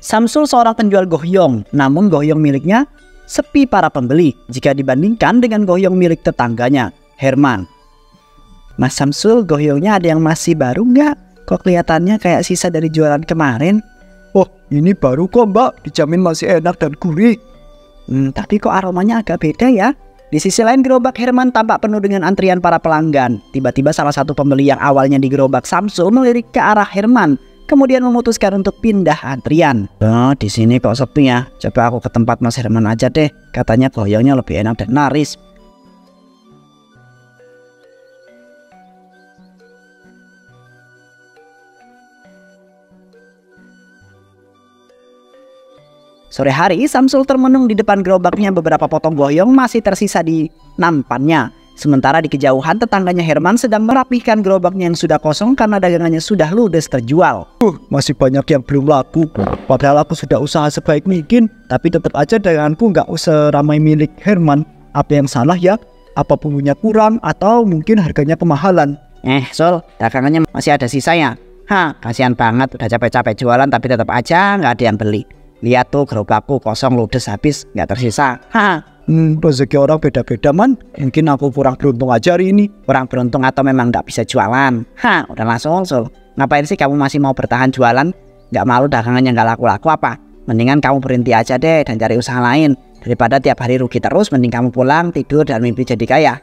Samsul seorang penjual gohyong, namun gohyong miliknya sepi para pembeli jika dibandingkan dengan gohyong milik tetangganya, Herman. Mas Samsul, gohyongnya ada yang masih baru nggak? Kok kelihatannya kayak sisa dari jualan kemarin? Oh, ini baru kok mbak, dijamin masih enak dan gurih. Tapi kok aromanya agak beda ya? Di sisi lain gerobak Herman tampak penuh dengan antrian para pelanggan. Tiba-tiba salah satu pembeli yang awalnya di gerobak Samsul melirik ke arah Herman, kemudian memutuskan untuk pindah antrian. Oh, di sini kok sepi ya. Coba aku ke tempat Mas Herman aja deh. Katanya goyongnya lebih enak dan laris. Sore hari, Samsul termenung di depan gerobaknya. Beberapa potong goyong masih tersisa di nampannya. Sementara di kejauhan, tetangganya Herman sedang merapihkan gerobaknya yang sudah kosong karena dagangannya sudah ludes terjual. Masih banyak yang belum laku. Padahal aku sudah usaha sebaik mungkin, tapi tetap aja daganganku nggak seramai milik Herman. Apa yang salah ya? Apa bumbunya kurang atau mungkin harganya kemahalan? Sul, dagangannya masih ada sisanya. Kasihan banget, udah capek-capek jualan tapi tetap aja nggak ada yang beli. Lihat tuh, gerobakku kosong ludes habis, nggak tersisa. Rezeki orang beda-beda man. Mungkin aku kurang beruntung aja hari ini. Kurang beruntung atau memang nggak bisa jualan? Udah langsung Sul. Ngapain sih kamu masih mau bertahan jualan? Nggak malu dagangannya nggak laku-laku apa? Mendingan kamu berhenti aja deh dan cari usaha lain. Daripada tiap hari rugi terus, mending kamu pulang, tidur, dan mimpi jadi kaya.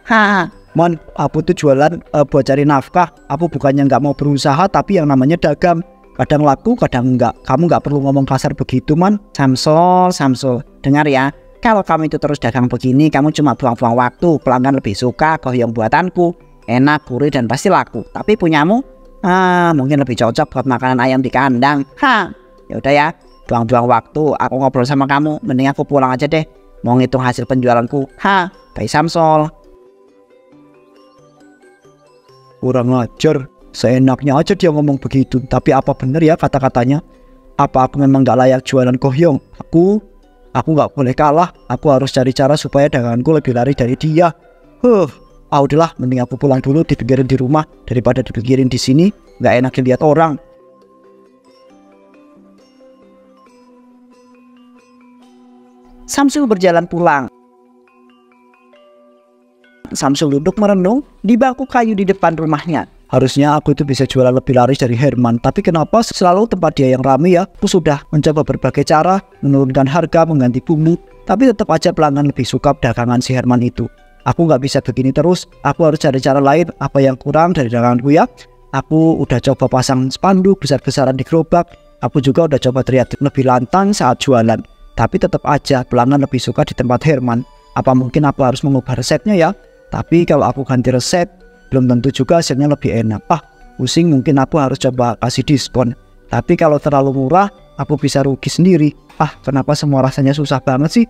Man, aku tuh jualan buat cari nafkah. Aku bukannya nggak mau berusaha, tapi yang namanya dagang. Kadang laku, kadang enggak. Kamu nggak perlu ngomong kasar begitu man. Samsul, dengar ya. Kalau kamu itu terus dagang begini, kamu cuma buang-buang waktu. Pelanggan lebih suka goyong buatanku. Enak, gurih, dan pasti laku. Tapi punyamu, mungkin lebih cocok buat makanan ayam di kandang. Yaudah ya, buang-buang waktu. Aku ngobrol sama kamu. Mending aku pulang aja deh. Mau ngitung hasil penjualanku. Bye Samsul. Kurang ajar. Seenaknya aja dia ngomong begitu. Tapi apa bener ya kata-katanya? Apa aku memang gak layak jualan gohyong? Aku gak boleh kalah. Aku harus cari cara supaya daganganku lebih lari dari dia. Udahlah, mending aku pulang dulu, dipikirin di rumah daripada dipikirin di sini. Gak enak dilihat orang. Samsul berjalan pulang. Samsul duduk merenung di bangku kayu di depan rumahnya. Harusnya aku itu bisa jualan lebih laris dari Herman, tapi kenapa selalu tempat dia yang ramai ya? Aku sudah mencoba berbagai cara, menurunkan harga, mengganti bumbu, tapi tetap aja pelanggan lebih suka dagangan si Herman itu. Aku nggak bisa begini terus, aku harus cari cara lain. Apa yang kurang dari daganganku ya? Aku udah coba pasang spanduk besar-besaran di gerobak, aku juga udah coba teriak lebih lantang saat jualan, tapi tetap aja pelanggan lebih suka di tempat Herman. Apa mungkin aku harus mengubah resepnya ya? Tapi kalau aku ganti resep, belum tentu juga hasilnya lebih enak. Pusing, mungkin aku harus coba kasih diskon. Tapi kalau terlalu murah, aku bisa rugi sendiri. Kenapa semua rasanya susah banget sih?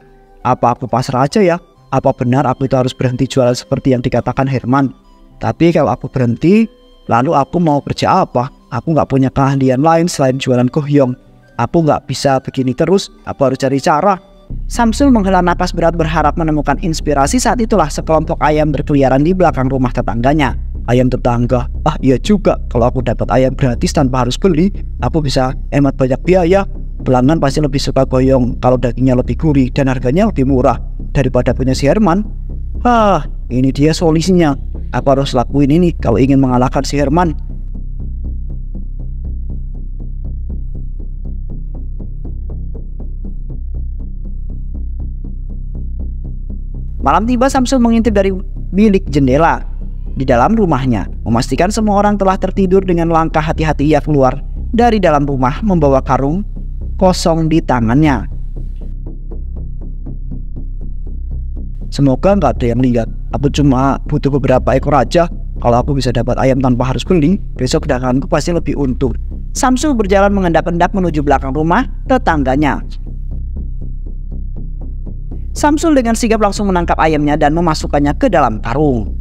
Apa aku pasrah aja ya? Apa benar aku itu harus berhenti jualan seperti yang dikatakan Herman? Tapi kalau aku berhenti, lalu aku mau kerja apa? Aku nggak punya keahlian lain selain jualan gohyong. Aku nggak bisa begini terus, aku harus cari cara. Samsul menghela napas berat berharap menemukan inspirasi. Saat itulah sekelompok ayam berkeliaran di belakang rumah tetangganya. Ayam tetangga? Iya juga, kalau aku dapat ayam gratis tanpa harus beli, aku bisa hemat banyak biaya. Pelanggan pasti lebih suka goyong kalau dagingnya lebih gurih dan harganya lebih murah daripada punya si Herman. Ini dia solusinya. Aku harus lakuin ini kalau ingin mengalahkan si Herman. Malam tiba, Samsul mengintip dari bilik jendela di dalam rumahnya, memastikan semua orang telah tertidur. Dengan langkah hati-hati ia keluar dari dalam rumah membawa karung kosong di tangannya. Semoga nggak ada yang lihat. Aku cuma butuh beberapa ekor aja. Kalau aku bisa dapat ayam tanpa harus beli, besok daganganku pasti lebih untung. Samsul berjalan mengendap-endap menuju belakang rumah tetangganya. Samsul dengan sigap langsung menangkap ayamnya dan memasukkannya ke dalam karung.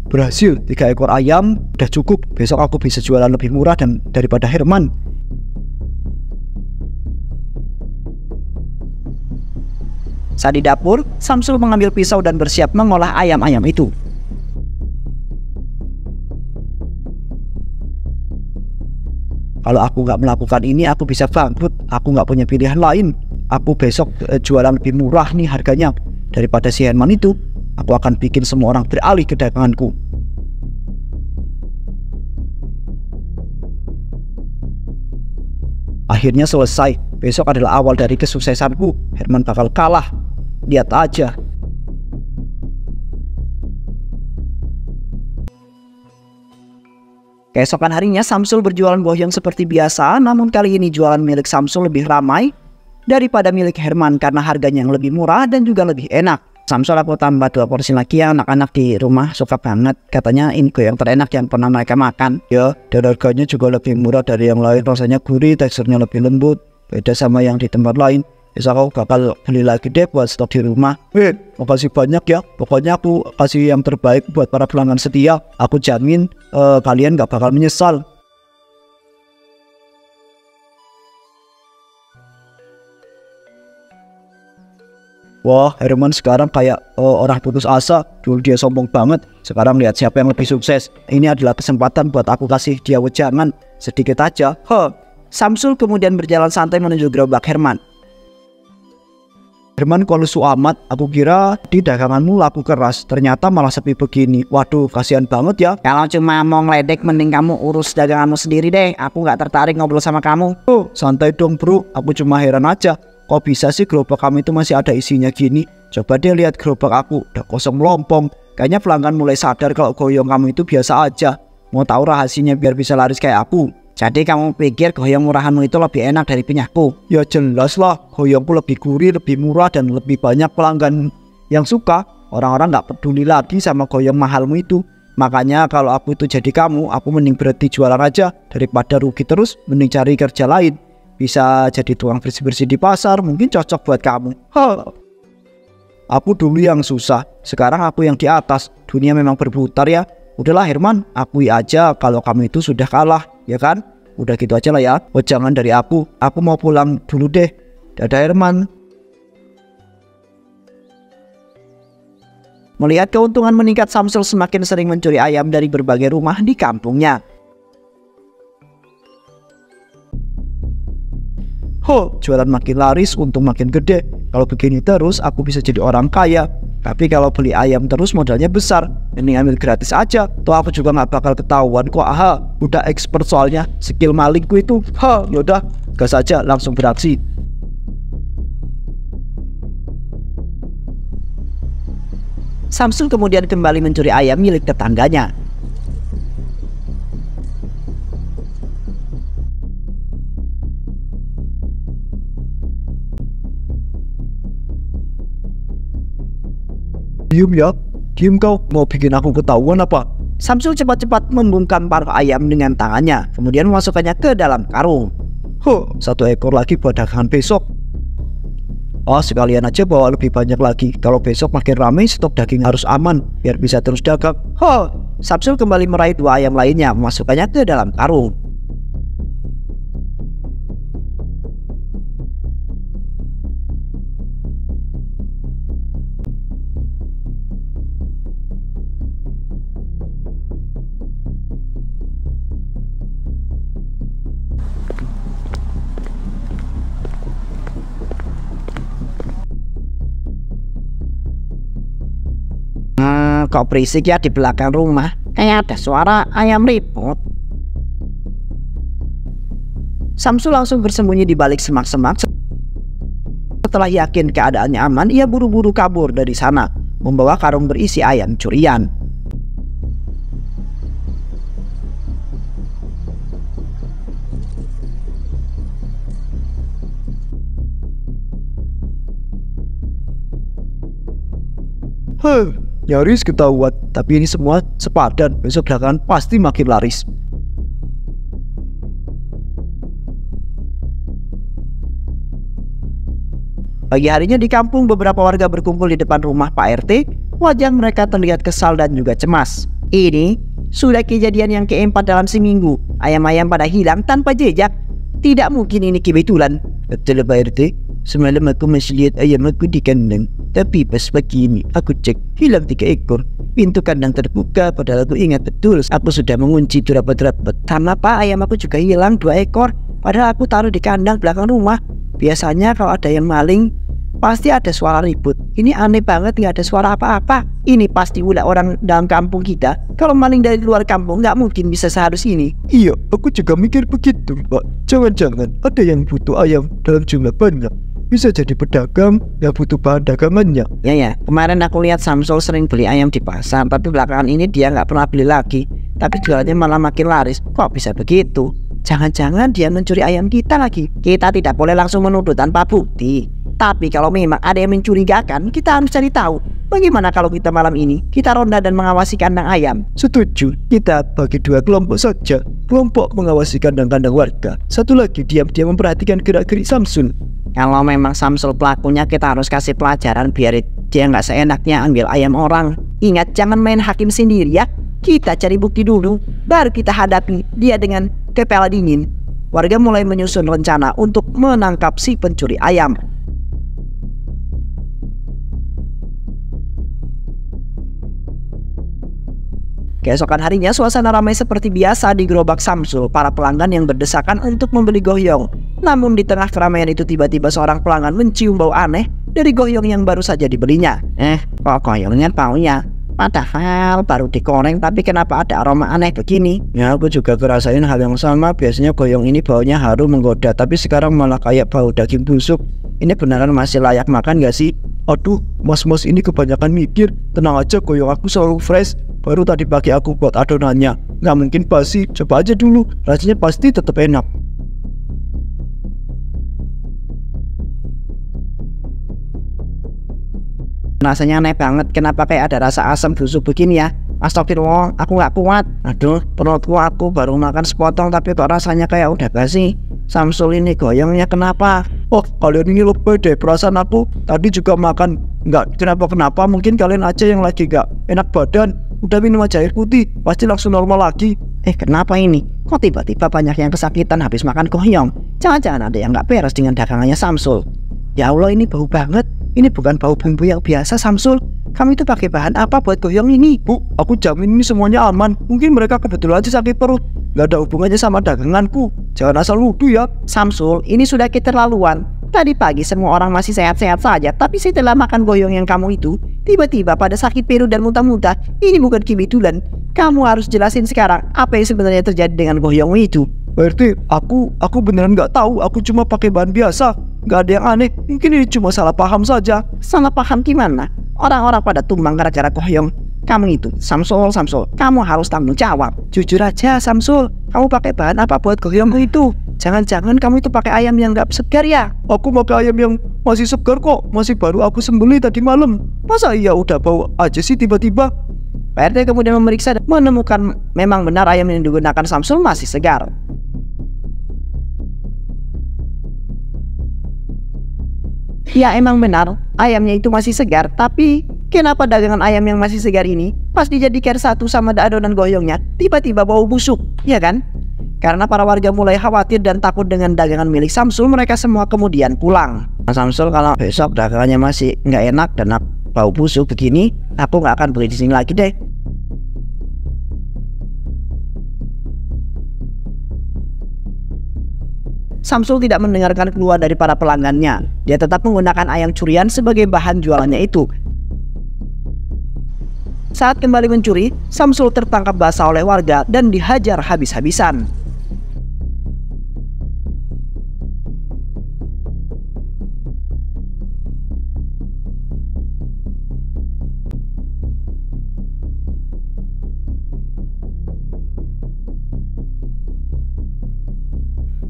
Berhasil, 3 ekor ayam udah cukup. Besok aku bisa jualan lebih murah dan daripada Herman. Saat di dapur, Samsul mengambil pisau dan bersiap mengolah ayam-ayam itu. Kalau aku nggak melakukan ini, aku bisa bangkrut. Aku nggak punya pilihan lain. Aku besok jualan lebih murah nih harganya daripada si Herman itu. Aku akan bikin semua orang beralih ke daganganku. Akhirnya selesai. Besok adalah awal dari kesuksesanku. Herman bakal kalah. Lihat aja. Keesokan harinya Samsul berjualan bohyong seperti biasa, namun kali ini jualan milik Samsul lebih ramai daripada milik Herman karena harganya yang lebih murah dan juga lebih enak. Samsul, aku tambah 2 porsi lagi ya, anak-anak di rumah suka banget. Katanya ini goyong terenak yang pernah mereka makan. Ya, dan harganya juga lebih murah dari yang lain. Rasanya gurih, teksturnya lebih lembut. Beda sama yang di tempat lain. Bisa aku bakal beli lagi deh buat stok di rumah. Makasih banyak ya. Pokoknya aku kasih yang terbaik buat para pelanggan setia. Aku jamin kalian gak bakal menyesal. Wah, Herman sekarang kayak orang putus asa. Dulu dia sombong banget. Sekarang lihat siapa yang lebih sukses. Ini adalah kesempatan buat aku kasih dia wejangan sedikit aja. Samsul kemudian berjalan santai menuju gerobak Herman. Herman, kok lesu amat? Aku kira di daganganmu laku keras, ternyata malah sepi begini. Waduh, kasihan banget ya. Kalau cuma mau ngeledek, mending kamu urus daganganmu sendiri deh. Aku nggak tertarik ngobrol sama kamu. Santai dong bro, aku cuma heran aja. Kok bisa sih gerobak kamu itu masih ada isinya gini? Coba deh lihat gerobak aku, udah kosong melompong. Kayaknya pelanggan mulai sadar kalau goyong kamu itu biasa aja. Mau tahu rahasianya biar bisa laris kayak aku? Jadi kamu pikir goyong murahanmu itu lebih enak dari punyakku? Ya jelas lah, goyongku lebih gurih, lebih murah, dan lebih banyak pelanggan yang suka. Orang-orang gak peduli lagi sama goyong mahalmu itu. Makanya kalau aku itu jadi kamu, aku mending berhenti jualan aja. Daripada rugi terus, mending cari kerja lain. Bisa jadi tukang bersih-bersih di pasar, mungkin cocok buat kamu. Aku dulu yang susah, sekarang aku yang di atas. Dunia memang berputar ya. Udahlah Herman, akui aja kalau kamu itu sudah kalah, ya kan? Udah gitu aja lah ya. Jangan dari aku mau pulang dulu deh. Dadah Herman. Melihat keuntungan meningkat, Samsul semakin sering mencuri ayam dari berbagai rumah di kampungnya. Jualan makin laris, untung makin gede. Kalau begini terus, aku bisa jadi orang kaya. Tapi kalau beli ayam terus modalnya besar, mending ambil gratis aja. Toh aku juga nggak bakal ketahuan kok. Udah expert soalnya, skill malingku itu. Yaudah, gas aja, langsung beraksi. Samsul kemudian kembali mencuri ayam milik tetangganya. Diam ya, diam kau. Mau bikin aku ketahuan apa? Samsul cepat-cepat membungkam paruh ayam dengan tangannya, kemudian memasukkannya ke dalam karung. 1 ekor lagi buat dagangan besok. Sekalian aja bawa lebih banyak lagi. Kalau besok makin ramai, stok daging harus aman biar bisa terus dagang. Samsul kembali meraih 2 ayam lainnya, memasukkannya ke dalam karung. Kok berisik ya di belakang rumah? Kayak ada suara ayam ribut. Samsul langsung bersembunyi di balik semak-semak. Setelah yakin keadaannya aman, ia buru-buru kabur dari sana, membawa karung berisi ayam curian. Nyaris ketahuan, tapi ini semua sepadan. Besok dagangan pasti makin laris. Pagi harinya di kampung, beberapa warga berkumpul di depan rumah Pak RT. Wajah mereka terlihat kesal dan juga cemas. Ini sudah kejadian yang keempat dalam seminggu. Ayam-ayam pada hilang tanpa jejak. Tidak mungkin ini kebetulan. Betul Pak RT. Semalam aku masih lihat ayam aku di kandang. Tapi pas pagi ini aku cek hilang 3 ekor. Pintu kandang terbuka padahal aku ingat betul aku sudah mengunci itu rapat-rapat. Sama Pak, ayam aku juga hilang 2 ekor. Padahal aku taruh di kandang belakang rumah. Biasanya kalau ada yang maling pasti ada suara ribut. Ini aneh banget, nggak ada suara apa-apa. Ini pasti ulah orang dalam kampung kita. Kalau maling dari luar kampung nggak mungkin bisa sehalus ini. Iya, aku juga mikir begitu, Pak. Jangan-jangan ada yang butuh ayam dalam jumlah banyak. Bisa jadi pedagang yang butuh bahan dagangannya. Ya, kemarin aku lihat Samsul sering beli ayam di pasar, tapi belakangan ini dia nggak pernah beli lagi. Tapi jualannya malah makin laris. Kok bisa begitu? Jangan-jangan dia mencuri ayam kita lagi. Kita tidak boleh langsung menuduh tanpa bukti. Tapi kalau memang ada yang mencurigakan, kita harus cari tahu. Bagaimana kalau kita malam ini kita ronda dan mengawasi kandang ayam? Setuju, kita bagi 2 kelompok saja. Kelompok mengawasi kandang-kandang warga, satu lagi diam-diam memperhatikan gerak-gerik Samsul. Kalau memang Samsul pelakunya, kita harus kasih pelajaran biar dia nggak seenaknya ambil ayam orang. Ingat, jangan main hakim sendiri ya. Kita cari bukti dulu, baru kita hadapi dia dengan kepala dingin. Warga mulai menyusun rencana untuk menangkap si pencuri ayam. Keesokan harinya suasana ramai seperti biasa di gerobak Samsul. Para pelanggan yang berdesakan untuk membeli goyong. Namun di tengah keramaian itu tiba-tiba seorang pelanggan mencium bau aneh dari goyong yang baru saja dibelinya. Kok goyongnya baunya? Padahal baru digoreng, tapi kenapa ada aroma aneh begini? Ya, aku juga ngerasain hal yang sama. Biasanya goyong ini baunya harum menggoda, tapi sekarang malah kayak bau daging busuk. Ini beneran masih layak makan gak sih? Aduh, mas-mas ini kebanyakan mikir. Tenang aja, goyong aku selalu fresh. Baru tadi pagi aku buat adonannya. Nggak mungkin basi, coba aja dulu. Rasanya pasti tetap enak. Rasanya aneh banget, kenapa kayak ada rasa asam busuk begini ya? Astagfirullah, aku nggak kuat. Aduh, perutku, aku baru makan sepotong tapi kok rasanya kayak udah basi. Samsul ini goyongnya kenapa? Oh, kalian ini lebay deh. Perasaan aku tadi juga makan. Nggak kenapa-kenapa, mungkin kalian aja yang lagi nggak enak badan. Udah minum aja air putih, pasti langsung normal lagi. Kenapa ini? Kok tiba-tiba banyak yang kesakitan habis makan goyong? Jangan-jangan ada yang nggak beres dengan dagangannya Samsul. Ya Allah, ini bau banget. Ini bukan bau bumbu yang biasa, Samsul. Kamu itu pakai bahan apa buat goyong ini? Bu, aku jamin ini semuanya aman. Mungkin mereka kebetulan aja sakit perut. Nggak ada hubungannya sama daganganku. Jangan asal nuduh ya. Samsul, ini sudah keterlaluan. Tadi pagi semua orang masih sehat-sehat saja, tapi setelah makan goyong yang kamu itu, tiba-tiba pada sakit perut dan muntah-muntah. Ini bukan kebetulan. Kamu harus jelasin sekarang apa yang sebenarnya terjadi dengan goyong itu. Berarti aku beneran nggak tahu. Aku cuma pakai bahan biasa. Nggak ada yang aneh. Mungkin ini cuma salah paham saja. Salah paham gimana? Orang-orang pada tumbang gara-gara goyong. Kamu itu, Samsul, kamu harus tanggung jawab. Jujur aja, Samsul, kamu pakai bahan apa buat goyong itu? Jangan-jangan kamu itu pakai ayam yang nggak segar ya? Aku pakai ayam yang masih segar kok. Masih baru aku sembelih tadi malam. Masa iya udah bau aja sih tiba-tiba? Pak RT kemudian memeriksa dan menemukan memang benar ayam yang digunakan Samsul masih segar. Ya, emang benar, ayamnya itu masih segar, tapi kenapa dagangan ayam yang masih segar ini pas dijadikan satu sama adonan goyongnya tiba-tiba bau busuk, ya kan? Karena para warga mulai khawatir dan takut dengan dagangan milik Samsul, mereka semua kemudian pulang. Samsul, kalau besok dagangannya masih nggak enak dan bau busuk begini, aku nggak akan beli di sini lagi deh. Samsul tidak mendengarkan keluhan dari para pelanggannya. Dia tetap menggunakan ayam curian sebagai bahan jualannya itu. Saat kembali mencuri, Samsul tertangkap basah oleh warga dan dihajar habis-habisan.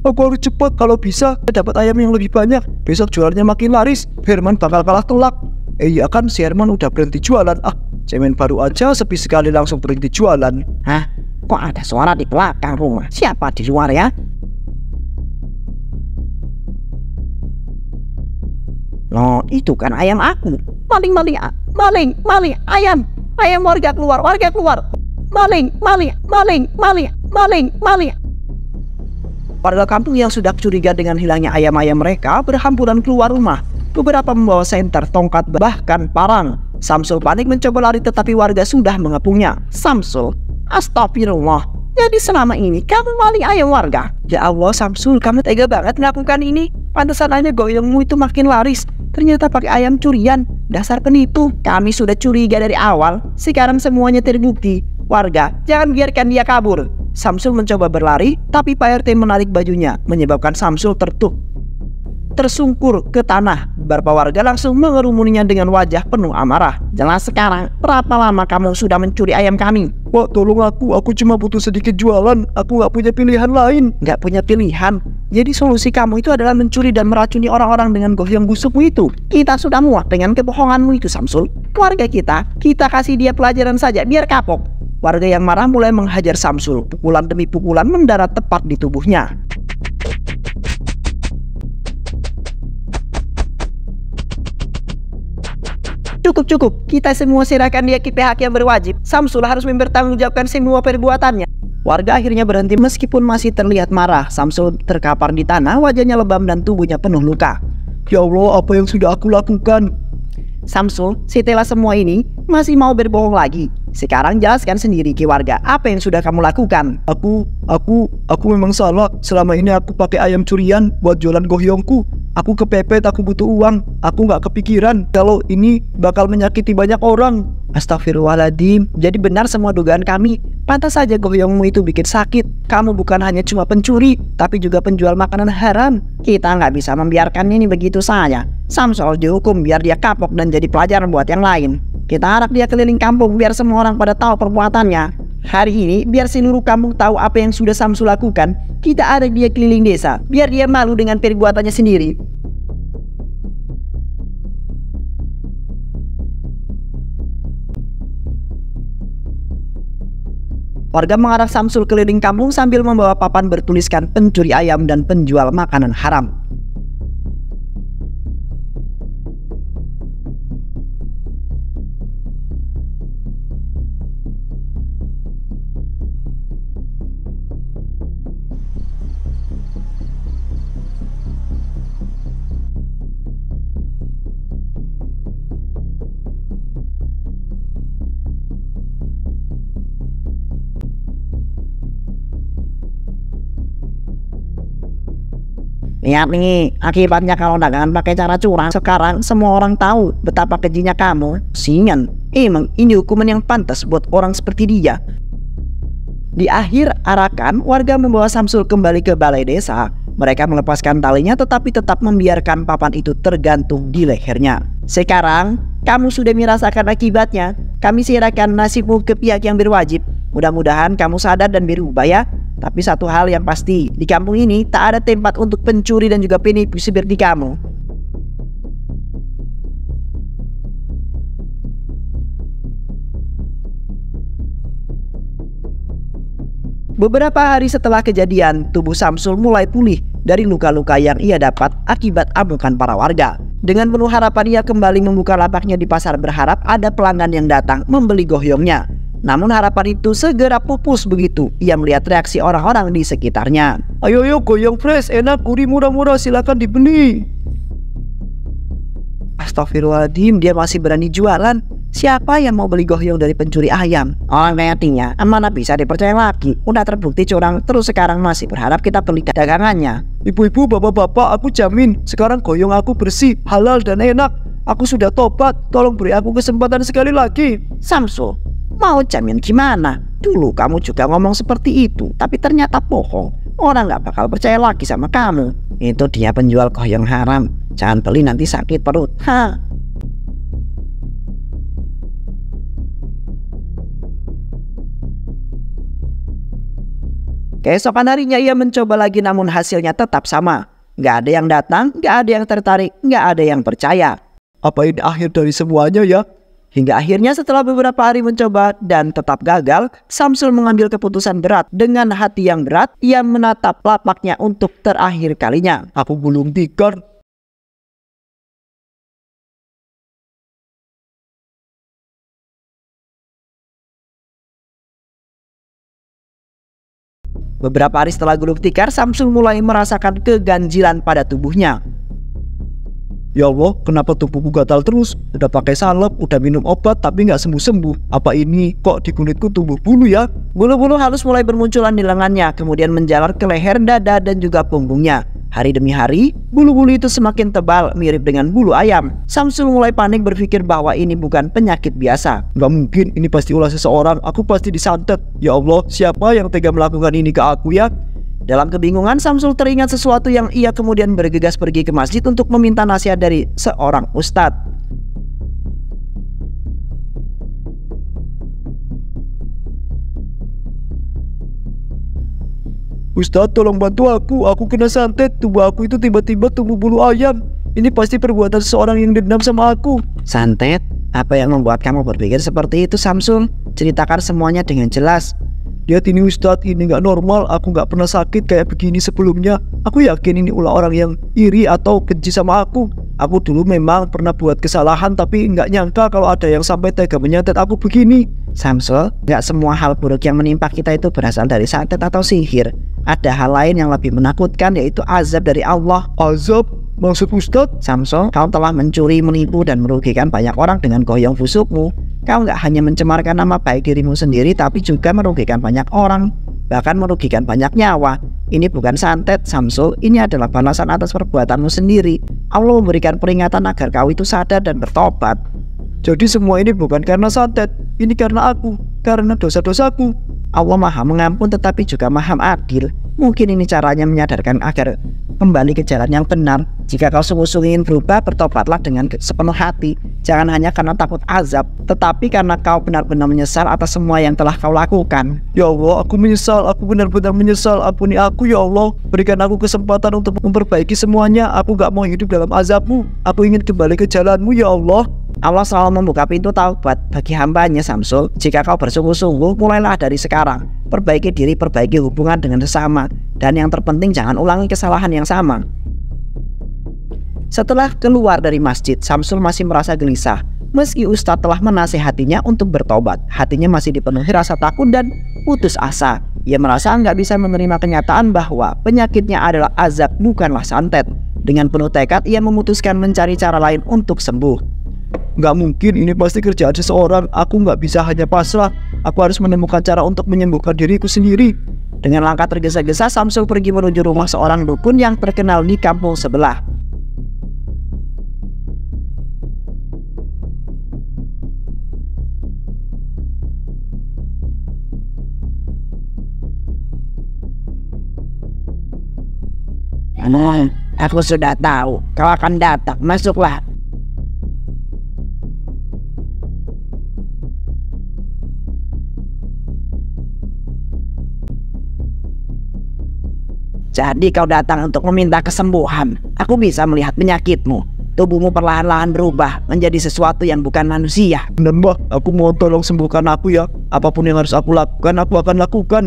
Aku harus cepat, kalau bisa dapat ayam yang lebih banyak. Besok jualannya makin laris. Herman bakal kalah telak. Iya kan, si Herman udah berhenti jualan. Cemen baru aja sepi sekali langsung berhenti jualan. Hah? Kok ada suara di belakang rumah? Siapa di luar ya? Loh, itu kan ayam aku. Maling, ayam warga keluar. Maling. Warga kampung yang sudah curiga dengan hilangnya ayam-ayam mereka berhamburan keluar rumah. beberapa membawa senter, tongkat, bahkan parang. Samsul panik mencoba lari tetapi warga sudah mengepungnya. Samsul, astagfirullah, jadi selama ini kamu maling ayam warga? Ya Allah Samsul, kamu tega banget melakukan ini. Pantesan aja goyongmu itu makin laris. Ternyata pakai ayam curian. Dasar penipu. Kami sudah curiga dari awal. Sekarang semuanya terbukti. Warga, jangan biarkan dia kabur. Samsul mencoba berlari, tapi Pak RT menarik bajunya, menyebabkan Samsul tersungkur ke tanah. Beberapa warga langsung mengerumuninya dengan wajah penuh amarah. Jelas sekarang, berapa lama kamu sudah mencuri ayam kami? Wah, tolong aku cuma butuh sedikit jualan. Aku nggak punya pilihan lain. Nggak punya pilihan? Jadi solusi kamu itu adalah mencuri dan meracuni orang-orang dengan goyang busukmu itu. Kita sudah muak dengan kebohonganmu itu Samsul. Warga kita kasih dia pelajaran saja biar kapok. Warga yang marah mulai menghajar Samsul. Pukulan demi pukulan mendarat tepat di tubuhnya. Cukup, kita semua serahkan dia ke pihak yang berwajib. Samsul harus mempertanggungjawabkan semua perbuatannya. Warga akhirnya berhenti meskipun masih terlihat marah. Samsul terkapar di tanah, wajahnya lebam dan tubuhnya penuh luka. Ya Allah, apa yang sudah aku lakukan? Samsul, setelah semua ini masih mau berbohong lagi. Sekarang jelaskan sendiri ke warga apa yang sudah kamu lakukan. Aku memang salah. Selama ini aku pakai ayam curian buat jualan goyongku. Aku kepepet, aku butuh uang. Aku nggak kepikiran kalau ini bakal menyakiti banyak orang. Astagfirullahaladzim, jadi benar semua dugaan kami. Pantas saja goyongmu itu bikin sakit. Kamu bukan hanya cuma pencuri, tapi juga penjual makanan haram. Kita nggak bisa membiarkan ini begitu saja. Samsul dihukum biar dia kapok dan jadi pelajaran buat yang lain. Kita arak dia keliling kampung biar semua orang pada tahu perbuatannya. Hari ini biar seluruh kampung tahu apa yang sudah Samsul lakukan. Kita arak dia keliling desa biar dia malu dengan perbuatannya sendiri. Warga mengarah Samsul keliling kampung sambil membawa papan bertuliskan pencuri ayam dan penjual makanan haram. Lihat nih, akibatnya kalau dagangan pakai cara curang. Sekarang semua orang tahu betapa kejinya kamu. Singan, emang ini hukuman yang pantas buat orang seperti dia. Di akhir arakan, warga membawa Samsul kembali ke balai desa. Mereka melepaskan talinya tetapi tetap membiarkan papan itu tergantung di lehernya. Sekarang, kamu sudah merasakan akibatnya. Kami serahkan nasibmu ke pihak yang berwajib. Mudah-mudahan kamu sadar dan berubah ya. Tapi satu hal yang pasti, di kampung ini tak ada tempat untuk pencuri dan juga penipu seperti kamu. Beberapa hari setelah kejadian, tubuh Samsul mulai pulih dari luka-luka yang ia dapat akibat amukan para warga. Dengan penuh harapan ia kembali membuka lapaknya di pasar berharap ada pelanggan yang datang membeli goyongnya. Namun harapan itu segera pupus begitu ia melihat reaksi orang-orang di sekitarnya. Ayo goyong fresh, enak, gurih, murah-murah, silakan dibeli. Astagfirullahaladzim, dia masih berani jualan. Siapa yang mau beli goyong dari pencuri ayam? Orang kayaknya mana bisa dipercaya lagi. Udah terbukti curang, terus sekarang masih berharap kita beli dagangannya. Ibu-ibu, bapak-bapak, aku jamin sekarang goyong aku bersih, halal dan enak. Aku sudah tobat, tolong beri aku kesempatan sekali lagi. Samsul, mau jamin gimana? Dulu kamu juga ngomong seperti itu, tapi ternyata bohong. Orang gak bakal percaya lagi sama kamu. Itu dia penjual goyong haram. Jangan beli nanti sakit perut. Keesokan harinya ia mencoba lagi namun hasilnya tetap sama. Gak ada yang datang, gak ada yang tertarik, gak ada yang percaya. Apa ini akhir dari semuanya ya? Hingga akhirnya setelah beberapa hari mencoba dan tetap gagal, Samsul mengambil keputusan berat. Dengan hati yang berat, ia menatap lapaknya untuk terakhir kalinya. Aku gulung tikar. Beberapa hari setelah gulung tikar, Samsul mulai merasakan keganjilan pada tubuhnya. Ya Allah, kenapa tubuhku gatal terus? Udah pakai salep, udah minum obat tapi nggak sembuh-sembuh. Apa ini kok di kulitku tumbuh bulu ya? Bulu-bulu halus mulai bermunculan di lengannya, kemudian menjalar ke leher, dada, dan juga punggungnya. Hari demi hari, bulu-bulu itu semakin tebal, mirip dengan bulu ayam. Samsul mulai panik berpikir bahwa ini bukan penyakit biasa. Nggak mungkin, ini pasti ulah seseorang. Aku pasti disantet. Ya Allah, siapa yang tega melakukan ini ke aku ya? Dalam kebingungan, Samsul teringat sesuatu yang ia kemudian bergegas pergi ke masjid untuk meminta nasihat dari seorang ustadz. Ustadz, tolong bantu aku kena santet. Tubuh aku itu tiba-tiba tumbuh bulu ayam. Ini pasti perbuatan seseorang yang dendam sama aku. Santet? Apa yang membuat kamu berpikir seperti itu, Samsul? Ceritakan semuanya dengan jelas. Lihat ini Ustadz, ini nggak normal. Aku nggak pernah sakit kayak begini sebelumnya. Aku yakin ini ulah orang yang iri atau benci sama aku. Aku dulu memang pernah buat kesalahan, tapi nggak nyangka kalau ada yang sampai tega menyantet aku begini. Samsul, nggak semua hal buruk yang menimpa kita itu berasal dari santet atau sihir. Ada hal lain yang lebih menakutkan, yaitu azab dari Allah. Azab? Maksud Ustadz? Samsul, kau telah mencuri, menipu, dan merugikan banyak orang dengan goyang fusukmu. Kau nggak hanya mencemarkan nama baik dirimu sendiri, tapi juga merugikan banyak orang, bahkan merugikan banyak nyawa. Ini bukan santet, Samsul. Ini adalah balasan atas perbuatanmu sendiri. Allah memberikan peringatan agar kau itu sadar dan bertobat. Jadi semua ini bukan karena santet. Ini karena aku, karena dosa-dosaku. Allah Maha Mengampun tetapi juga Maha Adil. Mungkin ini caranya menyadarkan agar kembali ke jalan yang benar. Jika kau sungguh-sungguh ingin berubah, bertobatlah dengan sepenuh hati. Jangan hanya karena takut azab, tetapi karena kau benar-benar menyesal atas semua yang telah kau lakukan. Ya Allah, aku menyesal. Aku benar-benar menyesal. Ampuni aku ya Allah. Berikan aku kesempatan untuk memperbaiki semuanya. Aku gak mau hidup dalam azabmu. Aku ingin kembali ke jalanmu ya Allah. Allah selalu membuka pintu taubat bagi hambanya, Samsul. Jika kau bersungguh-sungguh, mulailah dari sekarang. Perbaiki diri, perbaiki hubungan dengan sesama. Dan yang terpenting, jangan ulangi kesalahan yang sama. Setelah keluar dari masjid, Samsul masih merasa gelisah. Meski Ustadz telah menasihatinya untuk bertobat, hatinya masih dipenuhi rasa takut dan putus asa. Ia merasa nggak bisa menerima kenyataan bahwa penyakitnya adalah azab, bukanlah santet. Dengan penuh tekad, ia memutuskan mencari cara lain untuk sembuh. Nggak mungkin, ini pasti kerjaan seseorang. Aku nggak bisa hanya pasrah. Aku harus menemukan cara untuk menyembuhkan diriku sendiri. Dengan langkah tergesa-gesa, Samsul pergi menuju rumah seorang dukun yang terkenal di kampung sebelah. Aku sudah tahu kau akan datang. Masuklah. Jadi kau datang untuk meminta kesembuhan. Aku bisa melihat penyakitmu. Tubuhmu perlahan-lahan berubah menjadi sesuatu yang bukan manusia. Benar Mbah, aku mau tolong sembuhkan aku ya. Apapun yang harus aku lakukan, aku akan lakukan.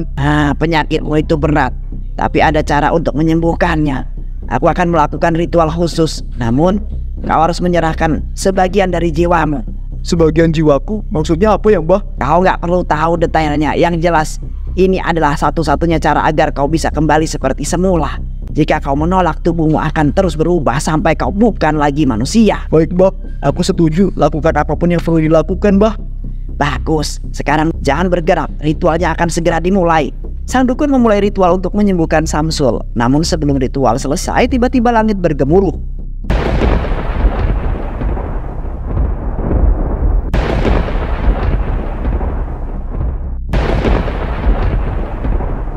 Penyakitmu itu berat, tapi ada cara untuk menyembuhkannya. Aku akan melakukan ritual khusus. Namun, kau harus menyerahkan sebagian dari jiwamu. Sebagian jiwaku? Maksudnya apa ya Mbah? Kau nggak perlu tahu detailnya. Yang jelas, ini adalah satu-satunya cara agar kau bisa kembali seperti semula. Jika kau menolak, tubuhmu akan terus berubah sampai kau bukan lagi manusia. Baik Mbah, aku setuju. Lakukan apapun yang perlu dilakukan Mbah. Bagus, sekarang jangan bergerak. Ritualnya akan segera dimulai. Sang dukun memulai ritual untuk menyembuhkan Samsul. Namun sebelum ritual selesai, tiba-tiba langit bergemuruh.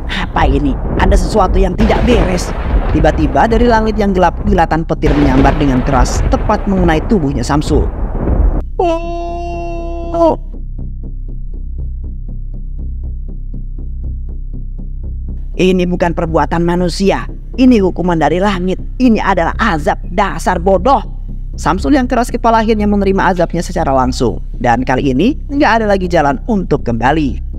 Apa ini? Ada sesuatu yang tidak beres. Tiba-tiba dari langit yang gelap, kilatan petir menyambar dengan keras tepat mengenai tubuhnya Samsul. Ini bukan perbuatan manusia. Ini hukuman dari langit. Ini adalah azab, dasar bodoh. Samsul yang keras kepala akhirnya menerima azabnya secara langsung. Dan kali ini nggak ada lagi jalan untuk kembali.